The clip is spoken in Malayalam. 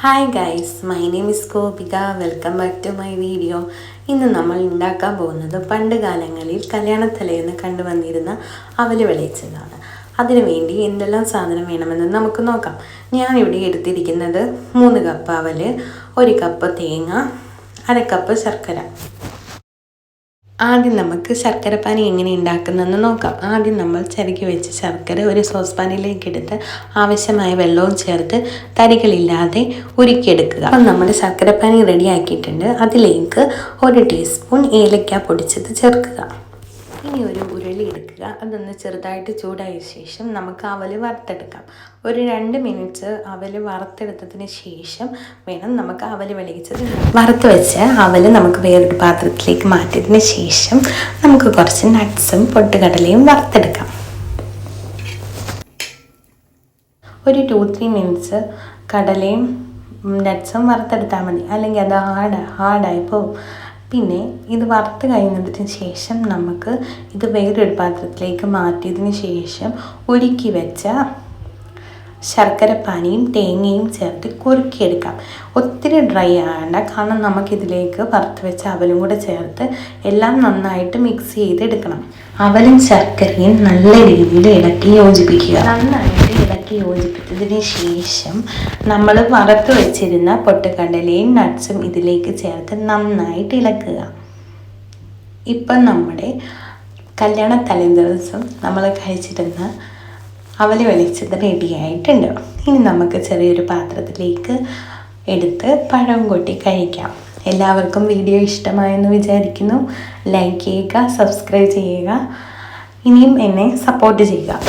Hi guys, my name is Gopika. Welcome back to my video. ഇന്ന് നമ്മൾ ഉണ്ടാക്കാൻ പോകുന്നത് പണ്ട് കാലങ്ങളിൽ കല്യാണത്തലേന്ന് കണ്ടുവന്നിരുന്ന അവല് വിളയിച്ചതാണ്. അതിനുവേണ്ടി എന്തെല്ലാം സാധനം വേണമെന്ന് നമുക്ക് നോക്കാം. ഞാനിവിടെ എടുത്തിരിക്കുന്നത് 3 കപ്പ് അവല്, 1 കപ്പ് തേങ്ങ, 1/2 കപ്പ് ശർക്കര. ആദ്യം നമുക്ക് ശർക്കരപ്പാനി എങ്ങനെ ഉണ്ടാക്കുന്നതെന്ന് നോക്കാം. ആദ്യം നമ്മൾ ചിരകി വെച്ച ശർക്കര ഒരു സോസ് പാനിലേക്ക് എടുത്ത് ആവശ്യമായ വെള്ളവും ചേർത്ത് തരികളില്ലാതെ ഉരുക്കിയെടുക്കുക. അപ്പം നമ്മുടെ ശർക്കരപ്പാനി റെഡിയാക്കിയിട്ടുണ്ട്. അതിലേക്ക് 1 ടീസ്പൂൺ ഏലക്ക പൊടിച്ചത് ചേർക്കുക. ഇനി ഒരു ഉരുളി എടുക്കുക. അതൊന്ന് ചെറുതായിട്ട് ചൂടായ ശേഷം നമുക്ക് അവല് വറുത്തെടുക്കാം. ഒരു 2 മിനിറ്റ് അവല് വറുത്തെടുത്തതിന് ശേഷം വേണം നമുക്ക് അവല് വിളയിച്ചത്. വറുത്ത് വെച്ച് അവല് നമുക്ക് വേറൊരു പാത്രത്തിലേക്ക് മാറ്റിയതിന് ശേഷം നമുക്ക് കുറച്ച് നട്ട്സും പൊട്ടുകടലയും വറുത്തെടുക്കാം. ഒരു 2-3 മിനിറ്റ്സ് കടലയും നട്ട്സും വറുത്തെടുത്താൽ മതി, അല്ലെങ്കിൽ അത് ഹാർഡായി പോകും. പിന്നെ ഇത് വറുത്ത് കഴിഞ്ഞതിന് ശേഷം നമുക്ക് ഇത് വേറൊരു പാത്രത്തിലേക്ക് മാറ്റിയതിന് ശേഷം ഉരുക്കി വെച്ച ശർക്കരപ്പാനിയും തേങ്ങയും ചേർത്ത് കുറുക്കിയെടുക്കാം. ഒത്തിരി ഡ്രൈ ആകണ്ട, കാരണം നമുക്കിതിലേക്ക് വറുത്ത് വെച്ച അവലും കൂടെ ചേർത്ത് എല്ലാം നന്നായിട്ട് മിക്സ് ചെയ്തെടുക്കണം. അവലും ശർക്കരയും നല്ല രീതിയിൽ ഇളക്കി യോജിപ്പിക്കുക. നന്നായിട്ട് ഇളക്കി യോജിപ്പിച്ചതിന് ശേഷം നമ്മൾ വറുത്ത് വെച്ചിരുന്ന പൊട്ടുകടലയും നട്ട്സും ഇതിലേക്ക് ചേർത്ത് നന്നായിട്ട് ഇളക്കുക. ഇപ്പം നമ്മുടെ കല്യാണ തലേ ദിവസം നമ്മൾ കഴിച്ചിരുന്ന അവല് വിളയിച്ചത് റെഡിയായിട്ടുണ്ട്. ഇനി നമുക്ക് ചെറിയൊരു പാത്രത്തിലേക്ക് എടുത്ത് പഴം കൊട്ടി കഴിക്കാം. എല്ലാവർക്കും വീഡിയോ ഇഷ്ടമായെന്ന് വിചാരിക്കുന്നു. ലൈക്ക് ചെയ്യുക, സബ്സ്ക്രൈബ് ചെയ്യുക, ഇനിയും എന്നെ സപ്പോർട്ട് ചെയ്യുക.